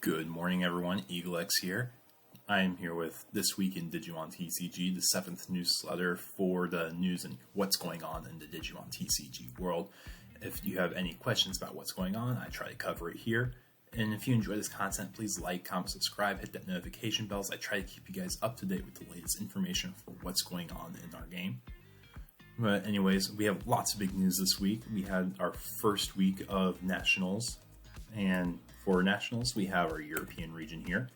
Good morning, everyone. EagleX here. I am here with This Week in Digimon TCG, the 7th newsletter for the news and what's going on in the Digimon TCG world. If you have any questions about what's going on, I try to cover it here. And if you enjoy this content, please like, comment, subscribe, hit that notification bells. I try to keep you guys up to date with the latest information for what's going on in our game. But anyways, we have lots of big news this week. We had our first week of Nationals, and for Nationals, we have our European region here,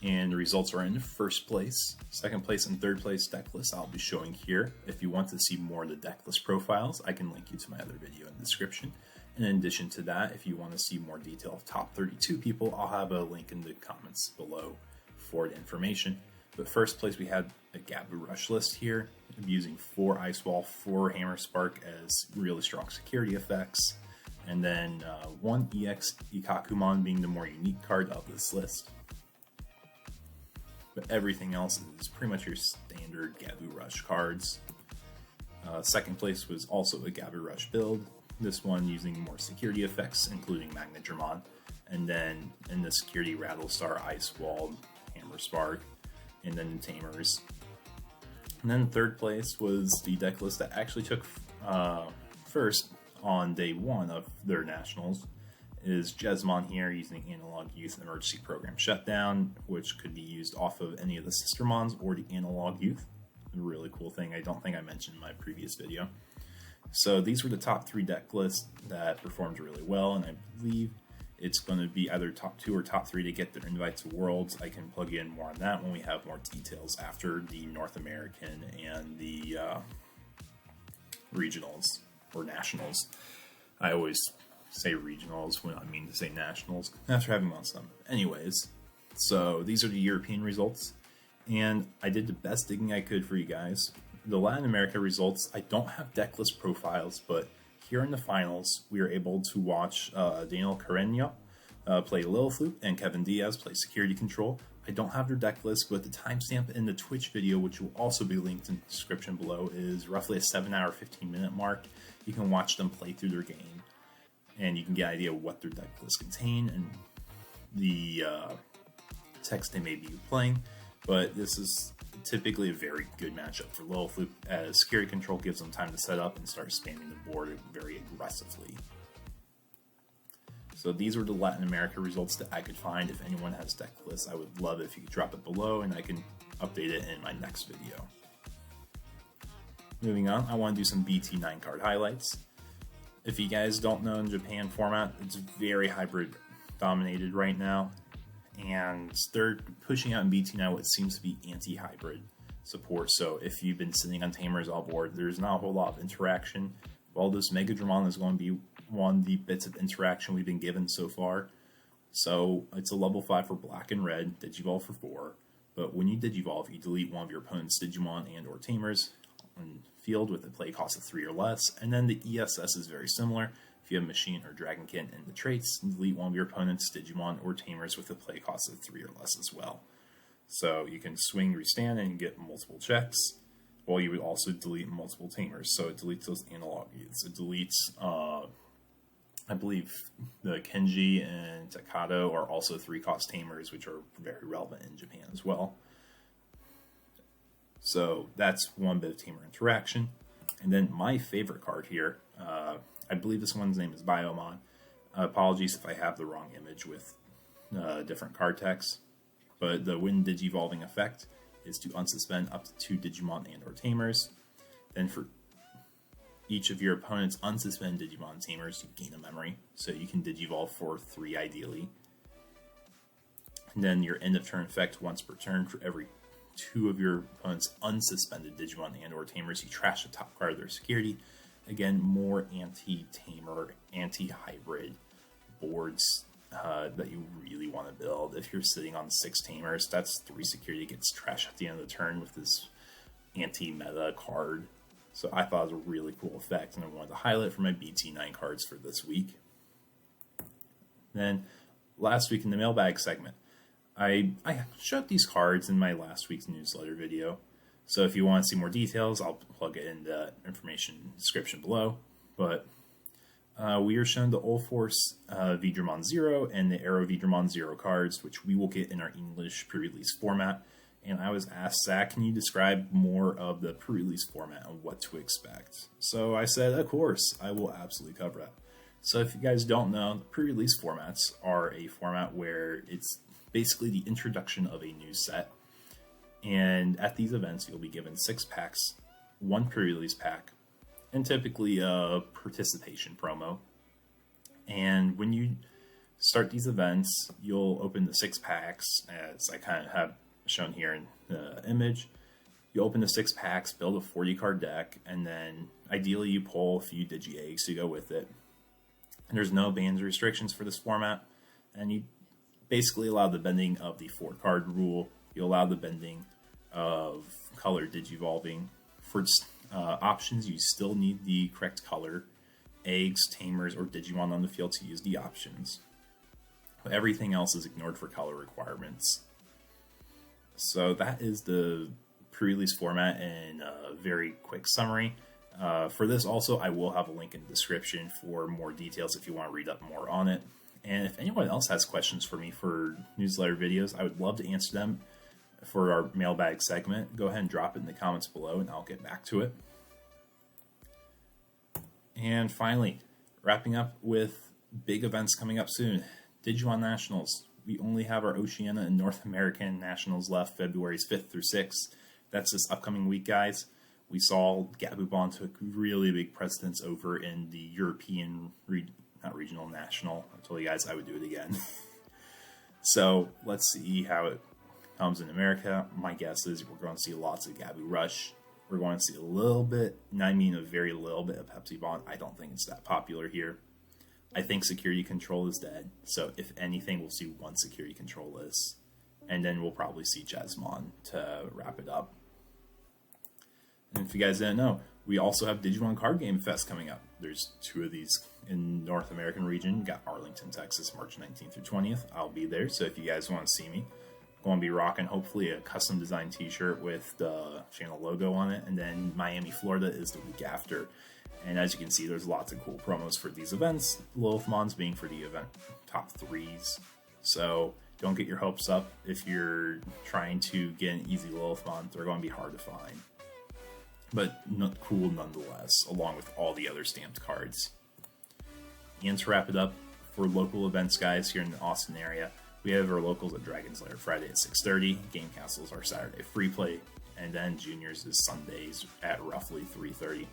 and the results are in first place, second place, and third place deck lists I'll be showing here. If you want to see more of the deck list profiles, I can link you to my other video in the description. And in addition to that, if you want to see more detail of top 32 people, I'll have a link in the comments below for the information. But first place, we had a Gabu Rush list here, using 4 Ice Wall, 4 Hammer Spark as really strong security effects, and then 1 EX Ikakumon being the more unique card of this list. But everything else is pretty much your standard Gabu Rush cards. Second place was also a Gabu Rush build, this one using more security effects, including Magnadramon, and then in the security Rattlestar, Ice Wall, Hammer Spark, and then the Tamers. And then third place was the deck list that actually took first on day 1 of their Nationals, is Jesmon here using Analog Youth Emergency Program Shutdown, which could be used off of any of the Sistermons or the Analog Youth. A really cool thing I don't think I mentioned in my previous video. So these were the top 3 deck lists that performed really well, and I believe it's going to be either top 2 or top 3 to get their invite to Worlds. I can plug in more on that when we have more details after the North American and the regionals or nationals. I always say regionals when I mean to say nationals after having lost them. Anyways, so these are the European results, and I did the best digging I could for you guys. The Latin America results, I don't have deck list profiles, but here in the finals, we were able to watch Daniel Carreño play Lilflute and Kevin Diaz play Security Control. I don't have their deck list, but the timestamp in the Twitch video, which will also be linked in the description below, is roughly a 7-hour, 15-minute mark. You can watch them play through their game, and you can get an idea of what their deck lists contain and the text they may be playing. But this is typically a very good matchup for Lilflute, as Security Control gives them time to set up and start spamming the board very aggressively. So these were the Latin America results that I could find. If anyone has deck lists, I would love it if you could drop it below, and I can update it in my next video. Moving on, I want to do some BT 9 card highlights. If you guys don't know, in Japan format, it's very hybrid dominated right now, and they're pushing out in BT9 what seems to be anti-hybrid support. So if you've been sitting on Tamers all board, there's not a whole lot of interaction. While this Megadramon is going to be one of the bits of interaction we've been given so far. So it's a level 5 for black and red, Digivolve for 4, but when you Digivolve, you delete one of your opponent's Digimon and or Tamers on field with a play cost of 3 or less, and then the ESS is very similar. If you have Machine or Dragonkin in the traits, delete one of your opponent's Digimon or Tamers with a play cost of 3 or less as well. So you can swing, restand, and get multiple checks, while you would also delete multiple Tamers. So it deletes those Analog Youths. It deletes, I believe, the Kenji and Takato are also 3-cost Tamers, which are very relevant in Japan as well. So that's one bit of Tamer interaction. And then my favorite card here, I believe this one's name is Biomon. Apologies if I have the wrong image with different card text. But the when Digivolving effect is to unsuspend up to 2 Digimon and or Tamers. Then for each of your opponent's unsuspended Digimon Tamers, you gain a memory. So you can Digivolve for 3 ideally. And then your end of turn effect, once per turn, for every 2 of your opponent's unsuspended Digimon and or Tamers, you trash the top card of their security. Again, more anti-Tamer, anti-hybrid boards that you really want to build. If you're sitting on 6 Tamers, that's 3 security gets trashed at the end of the turn with this anti-meta card. So I thought it was a really cool effect, and I wanted to highlight for my BT9 cards for this week. Then last week in the mailbag segment, I showed these cards in my last week's newsletter video. So if you want to see more details, I'll plug it in the information description below. But we are shown the Ulforce Digimon Zero and the Arrow Digimon Zero cards, which we will get in our English pre-release format. And I was asked, Zach, can you describe more of the pre-release format and what to expect? So I said, of course, I will absolutely cover that. So if you guys don't know, the pre-release formats are a format where it's basically the introduction of a new set. And at these events, you'll be given 6 packs, 1 pre-release pack, and typically a participation promo. And when you start these events, you'll open the 6 packs, as I kind of have shown here in the image. You open the 6 packs, build a 40 card deck, and then ideally you pull a few Digi Eggs to go with it. And there's no bans or restrictions for this format, and you basically allow the bending of the 4 card rule. You allow the bending of color digivolving. For options, you still need the correct color, eggs, tamers, or Digimon on the field to use the options. But everything else is ignored for color requirements. So that is the pre-release format in a very quick summary. For this also, I will have a link in the description for more details if you want to read up more on it. And if anyone else has questions for me for newsletter videos, I would love to answer them for our mailbag segment. Go ahead and drop it in the comments below and I'll get back to it. And finally, wrapping up with big events coming up soon. Digimon Nationals. We only have our Oceania and North American Nationals left, February's 5th through 6th. That's this upcoming week, guys. We saw Gabumon took really big precedence over in the European, not regional, national. I told you guys I would do it again. So let's see how it comes in America. My guess is we're going to see lots of Gabu Rush. We're going to see a little bit, and I mean a very little bit of Pepsi-Bon. I don't think it's that popular here. I think Security Control is dead. So if anything, we'll see 1 Security Control list. And then we'll probably see Jazzmon to wrap it up. And if you guys didn't know, we also have Digimon Card Game Fest coming up. There's 2 of these in North American region. You got Arlington, Texas, March 19th through 20th. I'll be there, so if you guys want to see me, I'm going to be rocking hopefully a custom designed t-shirt with the channel logo on it. And then Miami, Florida is the week after. And as you can see, there's lots of cool promos for these events. Lilithmons being for the event top 3s. So don't get your hopes up if you're trying to get an easy Lilithmon. They're going to be hard to find. But cool nonetheless, along with all the other stamped cards. And to wrap it up, for local events, guys, here in the Austin area, we have our locals at Dragon's Lair Friday at 6:30, Game Castles are Saturday free play, and then Juniors is Sundays at roughly 3:30.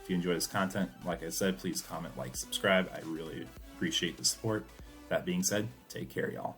If you enjoy this content, like I said, please comment, like, subscribe. I really appreciate the support. That being said, take care, y'all.